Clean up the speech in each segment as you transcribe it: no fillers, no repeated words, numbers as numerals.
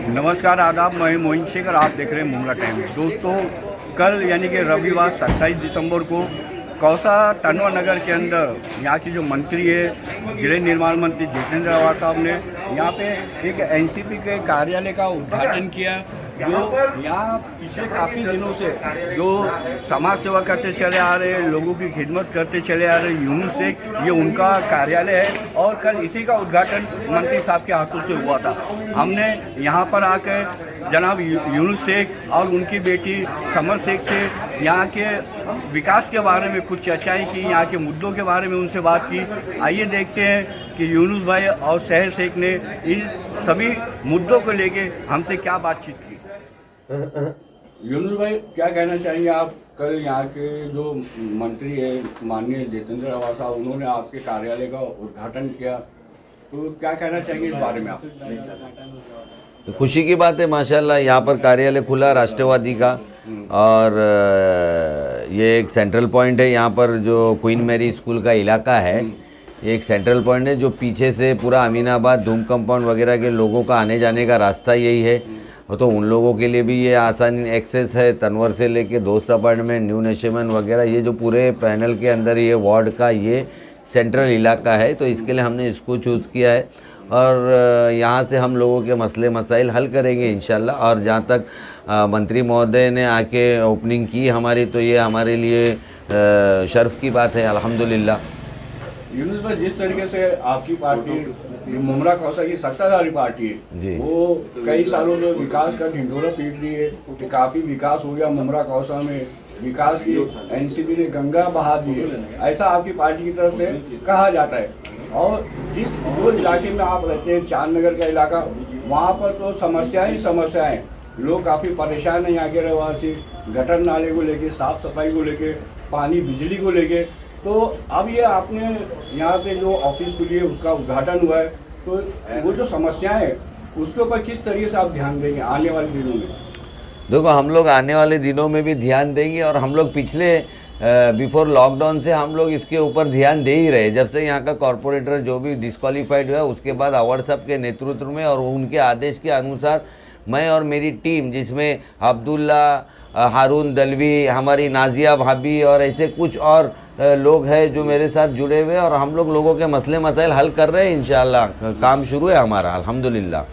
नमस्कार आदाब, मैं मोइन शेख और आप देख रहे हैं मुमरा टाइम्स। दोस्तों, कल यानी कि रविवार 27 दिसंबर को कौसा तनवा नगर के अंदर यहाँ की जो मंत्री है, गृह निर्माण मंत्री जितेंद्र आवास साहब ने यहाँ पे एक एनसीपी के कार्यालय का उद्घाटन किया, जो यहाँ पिछले काफ़ी दिनों से जो समाज सेवा करते चले आ रहे, लोगों की खिदमत करते चले आ रहे यूनुस शेख, ये उनका कार्यालय है और कल इसी का उद्घाटन मंत्री साहब के हाथों से हुआ था। हमने यहाँ पर आकर जनाब यूनुस शेख और उनकी बेटी समर शेख से यहाँ के विकास के बारे में कुछ चर्चाएँ की, यहाँ के मुद्दों के बारे में उनसे बात की। आइए देखते हैं कि यूनुस भाई और सहर शेख ने इन सभी मुद्दों को लेके हमसे क्या बातचीत की। यूनुस भाई, क्या कहना चाहेंगे आप? कल यहाँ के जो मंत्री है माननीय जितेंद्र आवास साहब, उन्होंने आपके कार्यालय का उद्घाटन किया, तो क्या कहना चाहेंगे इस बारे में आप? खुशी की बात है माशाल्लाह, यहाँ पर कार्यालय खुला राष्ट्रवादी का और ये एक सेंट्रल पॉइंट है। यहाँ पर जो क्वीन मैरी स्कूल का इलाका है, ये एक सेंट्रल पॉइंट है जो पीछे से पूरा अमीनाबाद धूम कंपाउंड वगैरह के लोगों का आने जाने का रास्ता यही है। तो उन लोगों के लिए भी ये आसान एक्सेस है। तनवर से लेके दोस्त अपार्टमेंट, न्यू नशेमन वगैरह, ये जो पूरे पैनल के अंदर ये वार्ड का ये सेंट्रल इलाका है, तो इसके लिए हमने इसको चूज़ किया है और यहाँ से हम लोगों के मसले मसाइल हल करेंगे इंशाल्लाह। और जहाँ तक मंत्री महोदय ने आके ओपनिंग की हमारी, तो ये हमारे लिए शर्फ की बात है अल्हम्दुलिल्लाह। यूनुस भाई, जिस तरीके से आपकी पार्टी मुमरा कौसा की सत्ताधारी पार्टी है, वो कई सालों से विकास का ढिंढोरा पीट रही है कि काफ़ी विकास हो गया मुमरा कौसा में, विकास की एनसीपी ने गंगा बहा दी है, ऐसा आपकी पार्टी की तरफ से कहा जाता है। और जो इलाके में आप रहते हैं, चांद नगर का इलाका, वहाँ पर तो समस्याएं ही समस्याएं, लोग काफ़ी परेशान हैं यहाँ के रहवासी, गटर नाले को लेके, साफ़ सफाई को लेके, पानी बिजली को लेके। तो अब ये आपने यहाँ पे जो ऑफिस खुली है उसका उद्घाटन हुआ है, तो वो जो समस्याएं हैं उसके ऊपर किस तरीके से आप ध्यान देंगे आने वाले दिनों में? देखो, हम लोग आने वाले दिनों में भी ध्यान देंगे और हम लोग पिछले बिफोर लॉकडाउन से हम लोग इसके ऊपर ध्यान दे ही रहे। जब से यहाँ का कॉरपोरेटर जो भी डिस्क्वालीफाइड हुआ, उसके बाद अवर साहब के नेतृत्व में और उनके आदेश के अनुसार मैं और मेरी टीम, जिसमें अब्दुल्ला, हारून दलवी, हमारी नाजिया भाभी और ऐसे कुछ और लोग हैं जो मेरे साथ जुड़े हुए, और हम लोग लोगों के मसले मसाइल हल कर रहे हैं इंशाल्लाह। काम शुरू है हमारा अल्हम्दुलिल्लाह।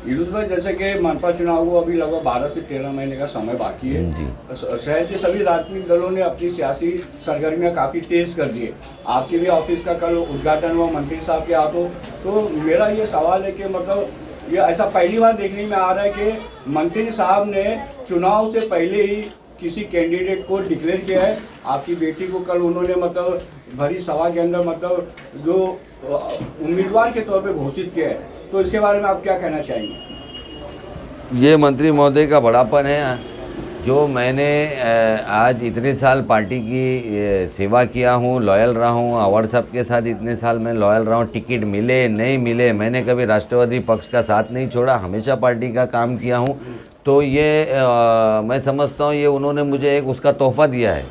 यूनुस भाई, जैसे कि मनपा चुनाव को अभी लगभग 12 से 13 महीने का समय बाकी है जी। शहर के सभी राजनीतिक दलों ने अपनी सियासी सरगर्मियां काफ़ी तेज कर दी है। आपके भी ऑफिस का कल उद्घाटन हुआ मंत्री साहब के हाथों। तो मेरा ये सवाल है कि मतलब ये ऐसा पहली बार देखने में आ रहा है कि मंत्री साहब ने चुनाव से पहले ही किसी कैंडिडेट को डिक्लेयर किया है। आपकी बेटी को कल उन्होंने मतलब भरी सभा के अंदर मतलब जो उम्मीदवार के तौर पे घोषित किया है, तो इसके बारे में आप क्या कहना चाहेंगे? ये मंत्री महोदय का बड़ापन है। जो मैंने आज इतने साल पार्टी की सेवा किया हूँ, लॉयल रहा हूँ, अवार्ड साहब के साथ इतने साल मैं लॉयल रहा हूँ, टिकट मिले नहीं मिले, मैंने कभी राष्ट्रवादी पक्ष का साथ नहीं छोड़ा, हमेशा पार्टी का काम किया हूँ। तो ये मैं समझता हूँ ये उन्होंने मुझे एक उसका तोहफा दिया है।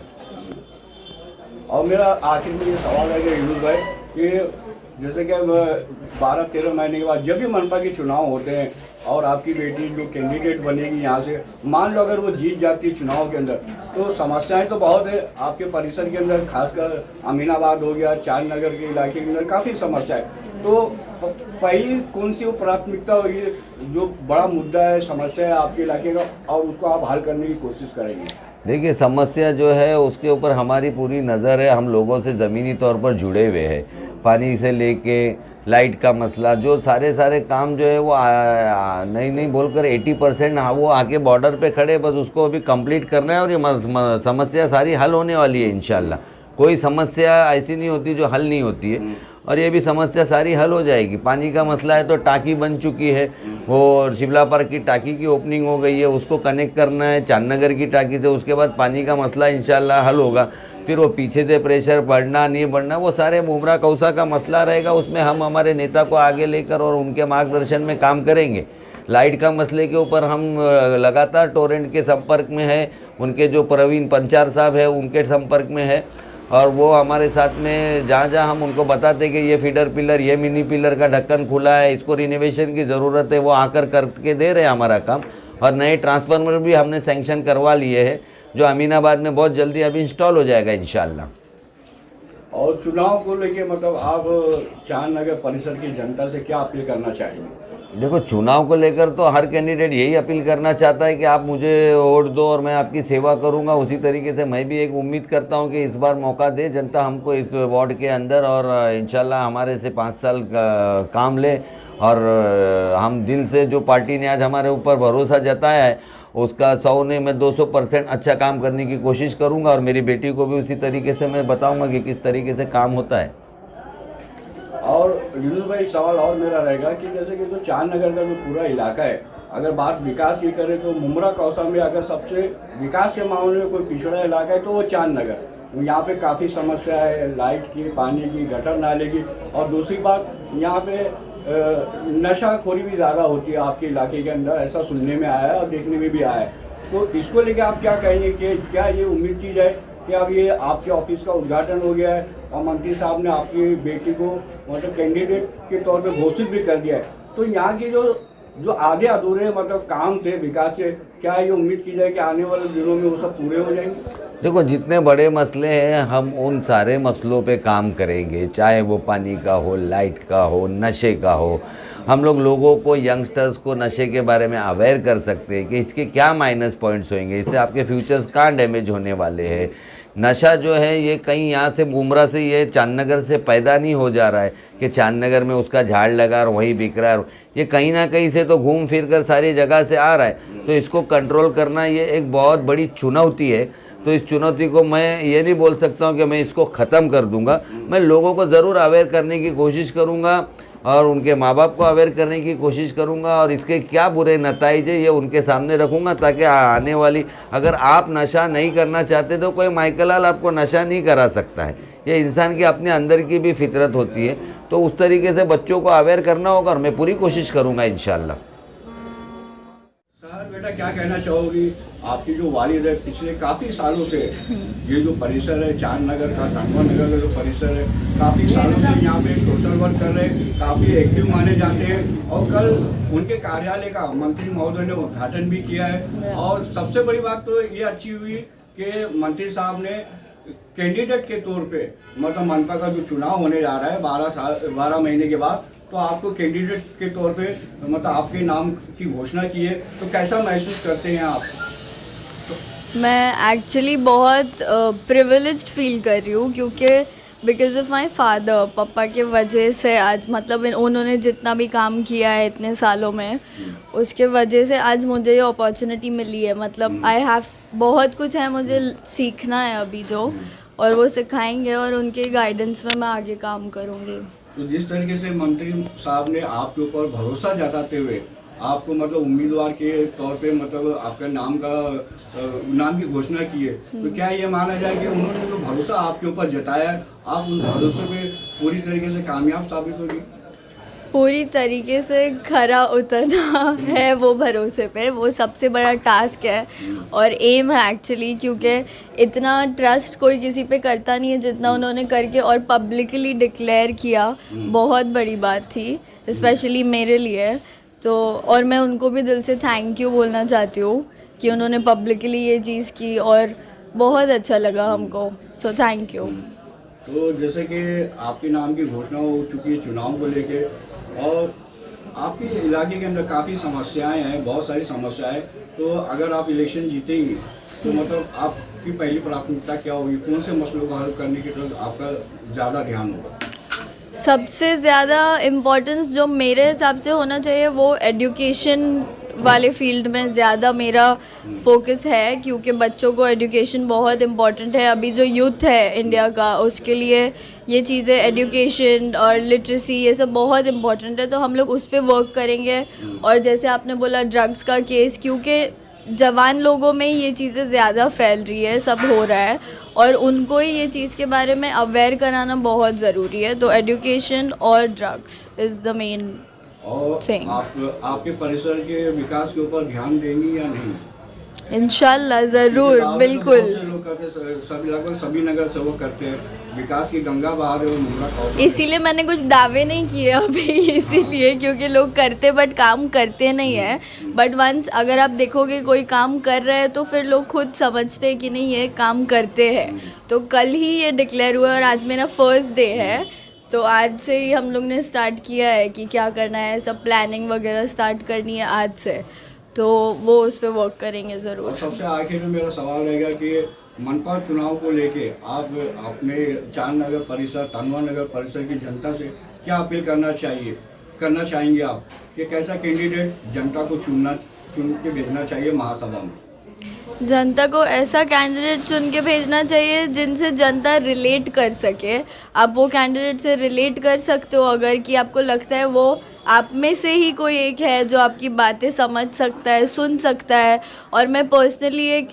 और मेरा आखिर में ये सवाल है कि यूनुस भाई, कि जैसे कि 12-13 महीने के बाद जब भी मनपा के चुनाव होते हैं और आपकी बेटी जो कैंडिडेट बनेगी यहाँ से, मान लो अगर वो जीत जाती है चुनाव के अंदर, तो समस्याएं तो बहुत है आपके परिसर के अंदर, खासकर अमीनाबाद हो गया, चांद नगर के इलाके के अंदर काफ़ी समस्या है। तो पहली कौन सी वो प्राथमिकता होगी जो बड़ा मुद्दा है, समस्या है आपके इलाके का, और उसको आप हल करने की कोशिश करेंगे? देखिए समस्या जो है उसके ऊपर हमारी पूरी नज़र है, हम लोगों से ज़मीनी तौर पर जुड़े हुए हैं। पानी से लेके लाइट का मसला, जो सारे काम जो है वो नहीं बोलकर 80% वो आके बॉर्डर पे खड़े, बस उसको अभी कंप्लीट करना है और ये समस्या सारी हल होने वाली है इंशाल्लाह। कोई समस्या ऐसी नहीं होती जो हल नहीं होती है, और ये भी समस्या सारी हल हो जाएगी। पानी का मसला है तो टाकी बन चुकी है, वो शिमला पार्क की टाकी की ओपनिंग हो गई है, उसको कनेक्ट करना है चांदनगर की टाकी से, उसके बाद पानी का मसला इंशाल्लाह हल होगा। फिर वो पीछे से प्रेशर बढ़ना नहीं बढ़ना वो सारे मुमरा कौसा का मसला रहेगा, उसमें हम हमारे नेता को आगे लेकर और उनके मार्गदर्शन में काम करेंगे। लाइट का मसले के ऊपर हम लगातार टोरेंट के संपर्क में है, उनके जो प्रवीण पंचार साहब है उनके संपर्क में है, और वो हमारे साथ में जहाँ हम उनको बताते कि ये फीडर पिलर, ये मिनी पिलर का ढक्कन खुला है, इसको रिनोवेशन की ज़रूरत है, वो आकर करके दे रहे हैं हमारा काम। और नए ट्रांसफार्मर भी हमने सैंक्शन करवा लिए हैं, जो अमीनाबाद में बहुत जल्दी अभी इंस्टॉल हो जाएगा इंशाल्लाह। और चुनाव को लेके मतलब आप चांदनगर परिसर की जनता से क्या अपील करना चाहिए? देखो चुनाव को लेकर तो हर कैंडिडेट यही अपील करना चाहता है कि आप मुझे वोट दो और मैं आपकी सेवा करूंगा। उसी तरीके से मैं भी एक उम्मीद करता हूं कि इस बार मौका दे जनता हमको इस वार्ड के अंदर, और इंशाल्लाह हमारे से 5 साल का काम ले, और हम दिल से जो पार्टी ने आज हमारे ऊपर भरोसा जताया है उसका 100 ने मैं 200% अच्छा काम करने की कोशिश करूँगा, और मेरी बेटी को भी उसी तरीके से मैं बताऊँगा कि किस तरीके से काम होता है। और यूनुस भाई एक सवाल और मेरा रहेगा कि जैसे कि जो चांदनगर का जो पूरा इलाका है, अगर बात विकास की करें तो मुमरा कौसा में अगर सबसे विकास के मामले में कोई पिछड़ा इलाका है तो वो चांदनगर। यहाँ पे काफ़ी समस्या है, लाइट की, पानी की, गटर नाले की, और दूसरी बात यहाँ पे नशाखोरी भी ज़्यादा होती है आपके इलाके के अंदर, ऐसा सुनने में आया है और देखने में भी आया है। तो इसको लेके आप क्या कहेंगे कि क्या ये उम्मीद की जाए कि अब ये आपके ऑफिस का उद्घाटन हो गया है और मंत्री साहब ने आपकी बेटी को मतलब कैंडिडेट के तौर पे घोषित भी कर दिया है, तो यहाँ की जो आधे अधूरे मतलब काम थे विकास के, क्या ये उम्मीद की जाए कि आने वाले दिनों में वो सब पूरे हो जाएंगे? देखो जितने बड़े मसले हैं हम उन सारे मसलों पे काम करेंगे, चाहे वो पानी का हो, लाइट का हो, नशे का हो। हम लोगों को, यंगस्टर्स को नशे के बारे में अवेयर कर सकते हैं कि इसके क्या माइनस पॉइंट्स होंगे, इससे आपके फ्यूचर्स कहाँ डैमेज होने वाले हैं। नशा जो है ये कहीं यहाँ से मुमरा से, ये चांदनगर से पैदा नहीं हो जा रहा है कि चांदनगर में उसका झाड़ लगा और वहीं बिक रहा है, ये कहीं ना कहीं से तो घूम फिर कर सारी जगह से आ रहा है। तो इसको कंट्रोल करना ये एक बहुत बड़ी चुनौती है। तो इस चुनौती को मैं ये नहीं बोल सकता हूँ कि मैं इसको ख़त्म कर दूँगा, मैं लोगों को ज़रूर अवेयर करने की कोशिश करूँगा और उनके माँ बाप को अवेयर करने की कोशिश करूँगा, और इसके क्या बुरे नतीजे ये उनके सामने रखूँगा, ताकि आने वाली, अगर आप नशा नहीं करना चाहते तो कोई माइकलाल आपको नशा नहीं करा सकता है। ये इंसान के अपने अंदर की भी फितरत होती है, तो उस तरीके से बच्चों को अवेयर करना होगा और मैं पूरी कोशिश करूँगा इंशाल्लाह। सर बेटा क्या कहना चाहोगी, आपकी जो वालिद है पिछले काफ़ी सालों से ये जो परिसर है चांदनगर का, तनवा नगर का जो परिसर है, काफ़ी सालों से यहाँ पे सोशल वर्क कर रहे हैं, काफ़ी एक्टिव माने जाते हैं, और कल उनके कार्यालय का मंत्री महोदय ने उद्घाटन भी किया है। और सबसे बड़ी बात तो ये अच्छी हुई कि मंत्री साहब ने कैंडिडेट के तौर पे मतलब मनपा का जो चुनाव होने जा रहा है 12 महीने के बाद, तो आपको कैंडिडेट के तौर पे मतलब आपके नाम की घोषणा की है, तो कैसा महसूस करते हैं आप? मैं एक्चुअली बहुत प्रिविलेज्ड फील कर रही हूँ, क्योंकि बिकॉज ऑफ माई फादर, पापा के वजह से आज मतलब उन्होंने जितना भी काम किया है इतने सालों में, उसके वजह से आज मुझे ये अपॉर्चुनिटी मिली है। मतलब आई हैव, बहुत कुछ है मुझे सीखना है अभी जो, और वो सिखाएंगे और उनके गाइडेंस में मैं आगे काम करूँगी। तो जिस तरीके से मंत्री साहब ने आपके ऊपर भरोसा जताते हुए आपको मतलब उम्मीदवार के तौर पे मतलब आपका नाम की घोषणा की है, तो क्या ये माना जाए कि उन्होंने जो भरोसा आपके ऊपर जताया है, आप उस भरोसे पे पूरी तरीके से कामयाब साबित होगी? पूरी तरीके से खरा उतरना है वो भरोसे पे, वो सबसे बड़ा टास्क है और एम है एक्चुअली, क्योंकि इतना ट्रस्ट कोई किसी पे करता नहीं है जितना उन्होंने करके और पब्लिकली डिक्लेयर किया, बहुत बड़ी बात थी स्पेशली मेरे लिए। तो और मैं उनको भी दिल से थैंक यू बोलना चाहती हूँ कि उन्होंने पब्लिकली ये चीज़ की और बहुत अच्छा लगा हमको, सो थैंक यू। तो जैसे कि आपके नाम की घोषणा हो चुकी है चुनाव को लेके, और आपके इलाके के अंदर काफ़ी समस्याएं हैं, बहुत सारी समस्याएं, तो अगर आप इलेक्शन जीतेंगी तो मतलब आपकी पहली प्राथमिकता क्या होगी, कौन से मसलों को हल करने की तरफ आपका ज़्यादा ध्यान होगा? सबसे ज़्यादा इम्पोर्टेंस जो मेरे हिसाब से होना चाहिए वो एजुकेशन वाले फील्ड में ज़्यादा मेरा फोकस है, क्योंकि बच्चों को एजुकेशन बहुत इम्पोर्टेंट है। अभी जो यूथ है इंडिया का, उसके लिए ये चीज़ें एजुकेशन और लिटरेसी ये सब बहुत इम्पोर्टेंट है, तो हम लोग उस पर वर्क करेंगे। और जैसे आपने बोला ड्रग्स का केस, क्योंकि जवान लोगों में ये चीज़ें ज़्यादा फैल रही है, सब हो रहा है, और उनको ही ये चीज़ के बारे में अवेयर कराना बहुत ज़रूरी है। तो एजुकेशन और ड्रग्स इज़ द मेन और थिंग। आप आपके परिसर के विकास के ऊपर ध्यान देंगी या नहीं? इंशाल्लाह ज़रूर, क्योंकि बिल्कुल। बहुत से लोग करते, सभी लगभग सभी नगर सेवक करते हैं, विकास की गंगा बहा रहे हो मुंगला कौशल। इसीलिए मैंने कुछ दावे नहीं किए अभी, इसीलिए क्योंकि लोग करते बट काम करते नहीं है। बट वंस अगर आप देखोगे कोई काम कर रहा है तो फिर लोग खुद समझते हैं कि नहीं ये काम करते हैं। तो कल ही ये डिक्लेयर हुआ और आज मेरा फर्स्ट डे है, तो आज से ही हम लोग ने स्टार्ट किया है कि क्या करना है, सब प्लानिंग वगैरह स्टार्ट करनी है आज से, तो वो उस पर वर्क करेंगे और ज़रूर। सबसे आखिर में मेरा सवाल रहेगा कि मनपा चुनाव को लेके आप अपने चांद नगर परिसर, तनवा नगर परिसर की जनता से क्या अपील करना चाहेंगे आप कि कैसा कैंडिडेट जनता को चुन के भेजना चाहिए महासभा में? जनता को ऐसा कैंडिडेट चुन के भेजना चाहिए जिनसे जनता रिलेट कर सके। आप वो कैंडिडेट से रिलेट कर सकते हो अगर, कि आपको लगता है वो आप में से ही कोई एक है जो आपकी बातें समझ सकता है, सुन सकता है। और मैं पर्सनली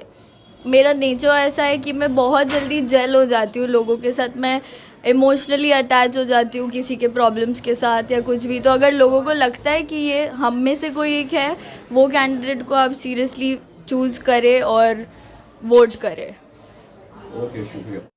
मेरा नेचर ऐसा है कि मैं बहुत जल्दी जेल हो जाती हूँ लोगों के साथ, मैं इमोशनली अटैच हो जाती हूँ किसी के प्रॉब्लम्स के साथ या कुछ भी। तो अगर लोगों को लगता है कि ये हम में से कोई एक है, वो कैंडिडेट को आप सीरियसली चूज़ करें और वोट करें। ओके, शुक्रिया।